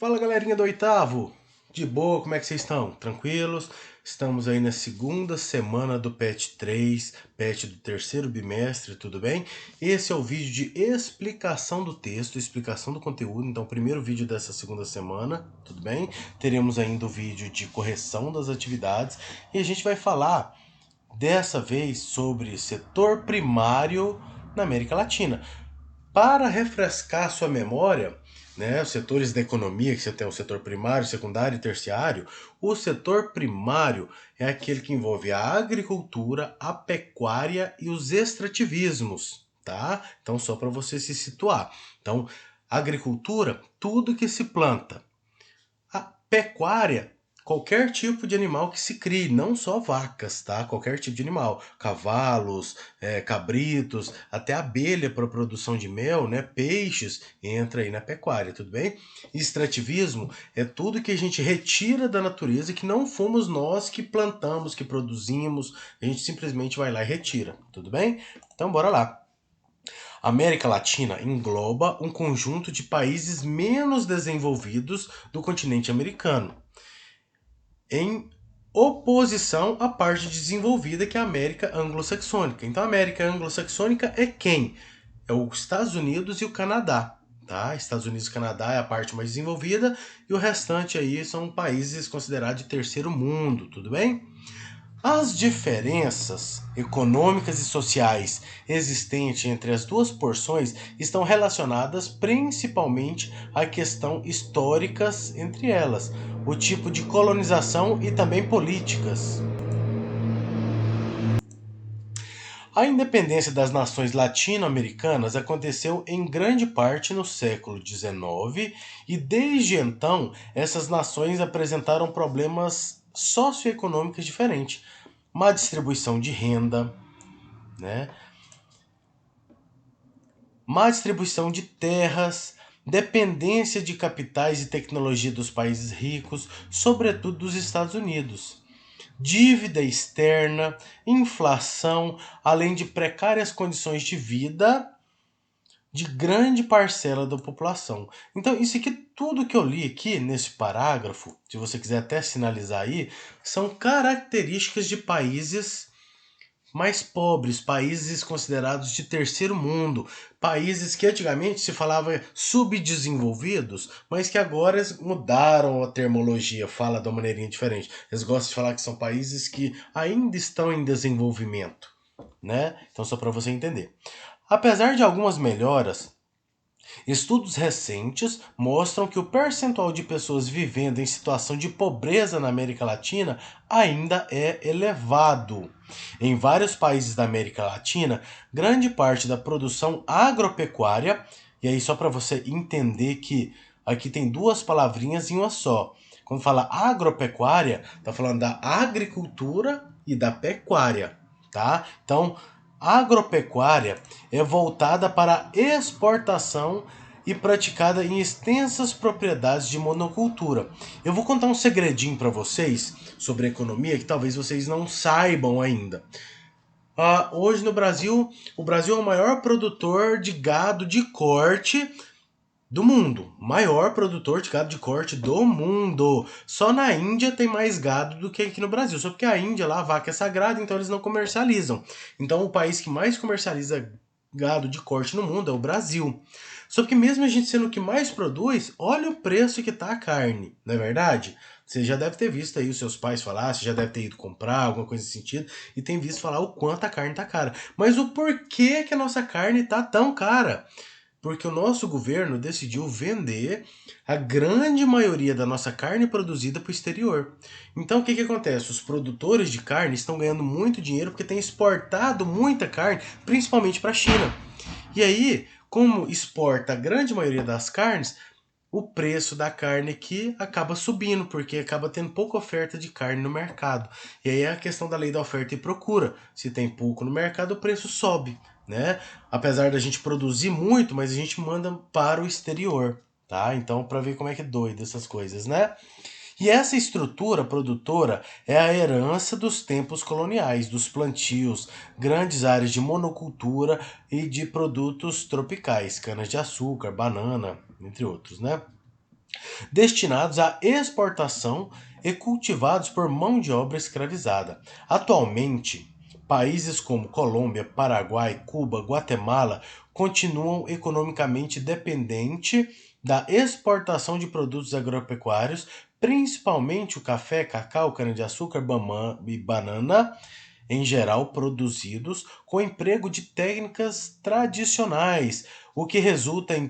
Fala galerinha do oitavo, de boa, como é que vocês estão? Tranquilos? Estamos aí na segunda semana do PET 3, PET do terceiro bimestre, tudo bem? Esse é o vídeo de explicação do texto, explicação do conteúdo, então primeiro vídeo dessa segunda semana, tudo bem? Teremos ainda o vídeo de correção das atividades e a gente vai falar dessa vez sobre setor primário na América Latina. Para refrescar sua memória, né, os setores da economia, que você tem o setor primário, secundário e terciário, o setor primário é aquele que envolve a agricultura, a pecuária e os extrativismos, tá? Então, só para você se situar. Então, agricultura, tudo que se planta. A pecuária, qualquer tipo de animal que se crie, não só vacas, tá? Qualquer tipo de animal, cavalos, cabritos, até abelha para produção de mel, né? Peixes, entra aí na pecuária, tudo bem? Extrativismo é tudo que a gente retira da natureza que não fomos nós que plantamos, que produzimos, a gente simplesmente vai lá e retira, tudo bem? Então bora lá. A América Latina engloba um conjunto de países menos desenvolvidos do continente americano, em oposição à parte desenvolvida que é a América Anglo-Saxônica. Então a América Anglo-Saxônica é quem? É os Estados Unidos e o Canadá. Tá? Estados Unidos e Canadá é a parte mais desenvolvida e o restante aí são países considerados de terceiro mundo, tudo bem? As diferenças econômicas e sociais existentes entre as duas porções estão relacionadas principalmente à questão históricas entre elas, o tipo de colonização e também políticas. A independência das nações latino-americanas aconteceu em grande parte no século XIX e desde então essas nações apresentaram problemas socioeconômicos diferentes, má distribuição de renda, né? Má distribuição de terras, dependência de capitais e tecnologia dos países ricos, sobretudo dos Estados Unidos, dívida externa, inflação, além de precárias condições de vida de grande parcela da população. Então, isso aqui, tudo que eu li aqui nesse parágrafo, se você quiser até sinalizar aí, são características de países mais pobres, países considerados de terceiro mundo, países que antigamente se falava subdesenvolvidos, mas que agora mudaram a terminologia, fala de uma maneirinha diferente. Eles gostam de falar que são países que ainda estão em desenvolvimento, né? Então só para você entender. Apesar de algumas melhoras, estudos recentes mostram que o percentual de pessoas vivendo em situação de pobreza na América Latina ainda é elevado. Em vários países da América Latina, grande parte da produção agropecuária, e aí só para você entender que aqui tem duas palavrinhas em uma só. Quando fala agropecuária, tá falando da agricultura e da pecuária, tá? Então, agropecuária é voltada para exportação e praticada em extensas propriedades de monocultura. Eu vou contar um segredinho para vocês sobre economia que talvez vocês não saibam ainda. Hoje no Brasil, o Brasil é o maior produtor de gado de corte do mundo. Maior produtor de gado de corte do mundo. Só na Índia tem mais gado do que aqui no Brasil. Só porque a Índia lá a vaca é sagrada, então eles não comercializam. Então o país que mais comercializa gado de corte no mundo é o Brasil. Só que mesmo a gente sendo o que mais produz, olha o preço que tá a carne, não é verdade? Você já deve ter visto aí os seus pais falar, você já deve ter ido comprar, alguma coisa nesse sentido, e tem visto falar o quanto a carne tá cara. Mas o porquê que a nossa carne tá tão cara? Porque o nosso governo decidiu vender a grande maioria da nossa carne produzida para o exterior. Então o que, que acontece? Os produtores de carne estão ganhando muito dinheiro porque têm exportado muita carne, principalmente para a China. E aí, como exporta a grande maioria das carnes, o preço da carne aqui acaba subindo, porque acaba tendo pouca oferta de carne no mercado. E aí é a questão da lei da oferta e procura. Se tem pouco no mercado, o preço sobe, né? Apesar da gente produzir muito, mas a gente manda para o exterior, tá? Então, para ver como é que é doido essas coisas, né? E essa estrutura produtora é a herança dos tempos coloniais, dos plantios, grandes áreas de monocultura e de produtos tropicais, canas-de-açúcar, banana, entre outros, né? destinados à exportação e cultivados por mão de obra escravizada. Atualmente, países como Colômbia, Paraguai, Cuba, Guatemala continuam economicamente dependentes da exportação de produtos agropecuários, principalmente o café, cacau, cana-de-açúcar e banana, em geral produzidos com emprego de técnicas tradicionais, o que resulta em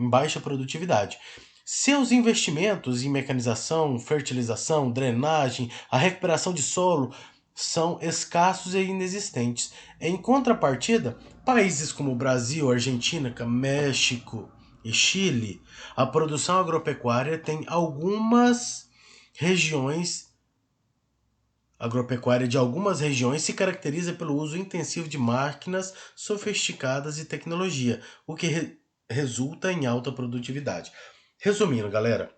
baixa produtividade. Seus investimentos em mecanização, fertilização, drenagem, a recuperação de solo são escassos e inexistentes. Em contrapartida, países como Brasil, Argentina, México e Chile, a produção agropecuária tem algumas regiões agropecuária de algumas regiões se caracteriza pelo uso intensivo de máquinas sofisticadas e tecnologia, o que resulta em alta produtividade. Resumindo, galera,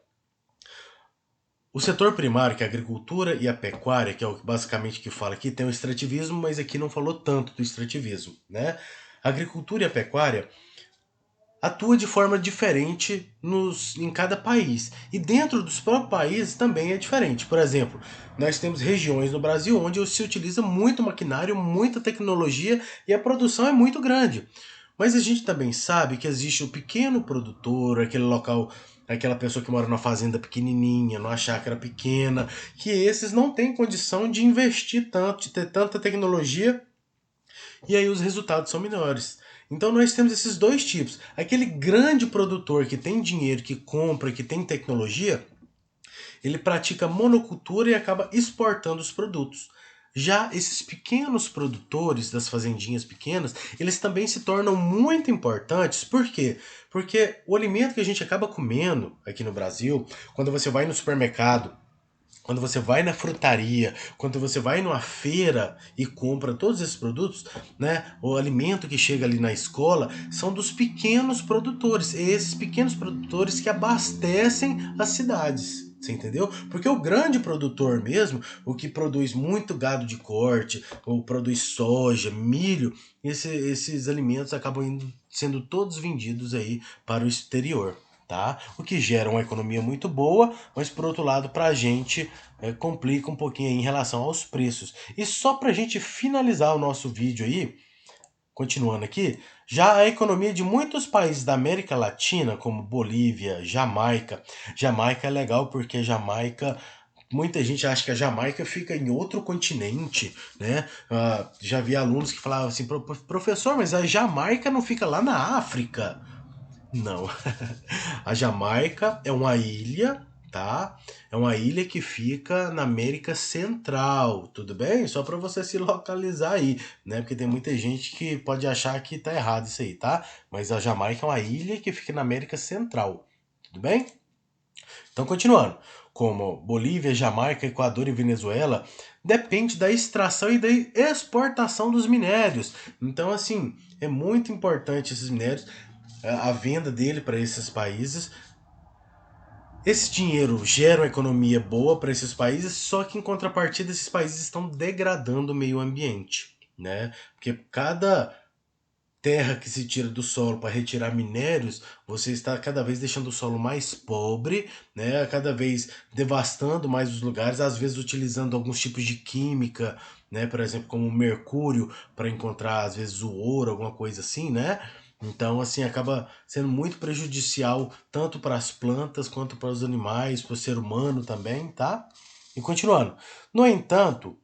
o setor primário, que é a agricultura e a pecuária, que é o basicamente que fala aqui, tem o extrativismo, mas aqui não falou tanto do extrativismo, né? A agricultura e a pecuária atua de forma diferente em cada país. E dentro dos próprios países também é diferente. Por exemplo, nós temos regiões no Brasil onde se utiliza muito maquinário, muita tecnologia e a produção é muito grande. Mas a gente também sabe que existe o pequeno produtor, aquele local, aquela pessoa que mora numa fazenda pequenininha, numa chácara pequena, que esses não têm condição de investir tanto, de ter tanta tecnologia e aí os resultados são menores. Então nós temos esses dois tipos. Aquele grande produtor que tem dinheiro, que compra, que tem tecnologia, ele pratica monocultura e acaba exportando os produtos. Já esses pequenos produtores das fazendinhas pequenas, eles também se tornam muito importantes. Por quê? Porque o alimento que a gente acaba comendo aqui no Brasil, quando você vai no supermercado, quando você vai na frutaria, quando você vai numa feira e compra todos esses produtos, né, o alimento que chega ali na escola são dos pequenos produtores. E esses pequenos produtores que abastecem as cidades. Você entendeu? Porque o grande produtor mesmo, o que produz muito gado de corte, ou produz soja, milho, esses alimentos acabam sendo todos vendidos aí para o exterior. Tá? O que gera uma economia muito boa, mas por outro lado, para a gente complica um pouquinho aí em relação aos preços. E só para a gente finalizar o nosso vídeo aí, continuando aqui, já a economia de muitos países da América Latina, como Bolívia, Jamaica. Jamaica é legal porque Jamaica. Muita gente acha que a Jamaica fica em outro continente, né? Já vi alunos que falavam assim, professor, mas a Jamaica não fica lá na África? Não. A Jamaica é uma ilha, tá? É uma ilha que fica na América Central, tudo bem? Só para você se localizar aí, né? Porque tem muita gente que pode achar que tá errado isso aí, tá? Mas a Jamaica é uma ilha que fica na América Central, tudo bem? Então, continuando. Como Bolívia, Jamaica, Equador e Venezuela, depende da extração e da exportação dos minérios. Então, assim, é muito importante esses minérios, a venda dele para esses países. Esse dinheiro gera uma economia boa para esses países, só que em contrapartida esses países estão degradando o meio ambiente, né? Porque cada terra que se tira do solo para retirar minérios, você está cada vez deixando o solo mais pobre, né? Cada vez devastando mais os lugares, às vezes utilizando alguns tipos de química, né? Por exemplo, como o mercúrio para encontrar às vezes o ouro, alguma coisa assim, né? Então, assim, acaba sendo muito prejudicial tanto para as plantas quanto para os animais, para o ser humano também, tá? E continuando. No entanto,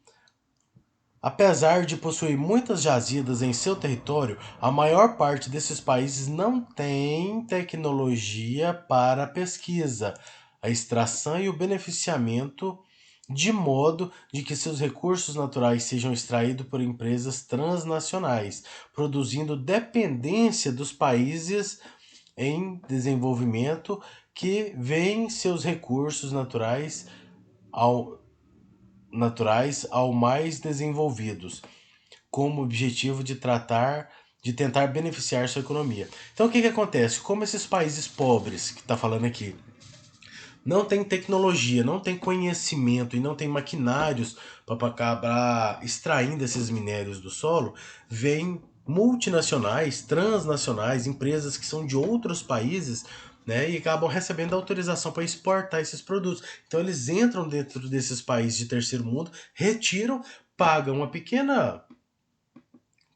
apesar de possuir muitas jazidas em seu território, a maior parte desses países não tem tecnologia para a pesquisa, a extração e o beneficiamento, de modo de que seus recursos naturais sejam extraídos por empresas transnacionais, produzindo dependência dos países em desenvolvimento que veem seus recursos ao, naturais ao mais desenvolvidos como objetivo de tentar beneficiar sua economia. Então o que acontece? Como esses países pobres que está falando aqui não tem tecnologia, não tem conhecimento e não tem maquinários para acabar extraindo esses minérios do solo, vem multinacionais, transnacionais, empresas que são de outros países, né, e acabam recebendo autorização para exportar esses produtos. Então eles entram dentro desses países de terceiro mundo, retiram, pagam uma pequena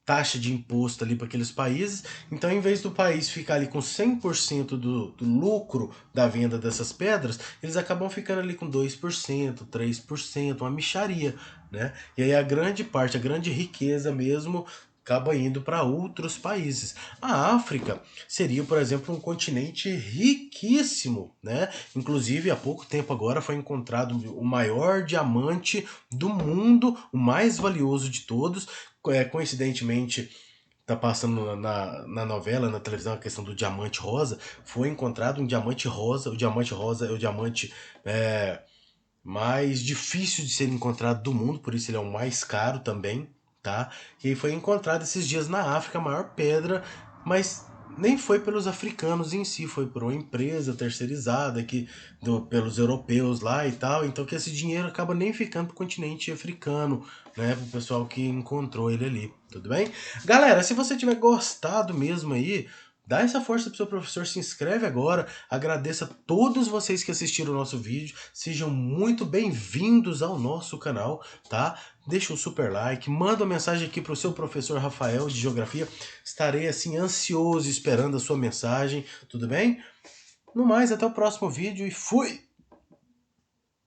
taxa de imposto ali para aqueles países. Então, em vez do país ficar ali com 100% do lucro da venda dessas pedras, eles acabam ficando ali com 2%, 3%, uma mixaria, né? E aí a grande parte, a grande riqueza mesmo acaba indo para outros países. A África seria, por exemplo, um continente riquíssimo, né? Inclusive, há pouco tempo agora foi encontrado o maior diamante do mundo, o mais valioso de todos. Coincidentemente, tá passando na novela, na televisão, a questão do diamante rosa. Foi encontrado um diamante rosa. O diamante rosa é o diamante é, mais difícil de ser encontrado do mundo, por isso ele é o mais caro também, tá? E aí foi encontrado esses dias na África a maior pedra, mas nem foi pelos africanos em si, foi por uma empresa terceirizada pelos europeus lá e tal, então que esse dinheiro acaba nem ficando pro continente africano, né, pro pessoal que encontrou ele ali, tudo bem? Galera, se você tiver gostado mesmo aí, dá essa força pro seu professor, se inscreve agora. Agradeço a todos vocês que assistiram o nosso vídeo. Sejam muito bem-vindos ao nosso canal, tá? Deixa um super like, manda uma mensagem aqui pro seu professor Rafael de Geografia. Estarei assim ansioso esperando a sua mensagem, tudo bem? No mais, até o próximo vídeo e fui!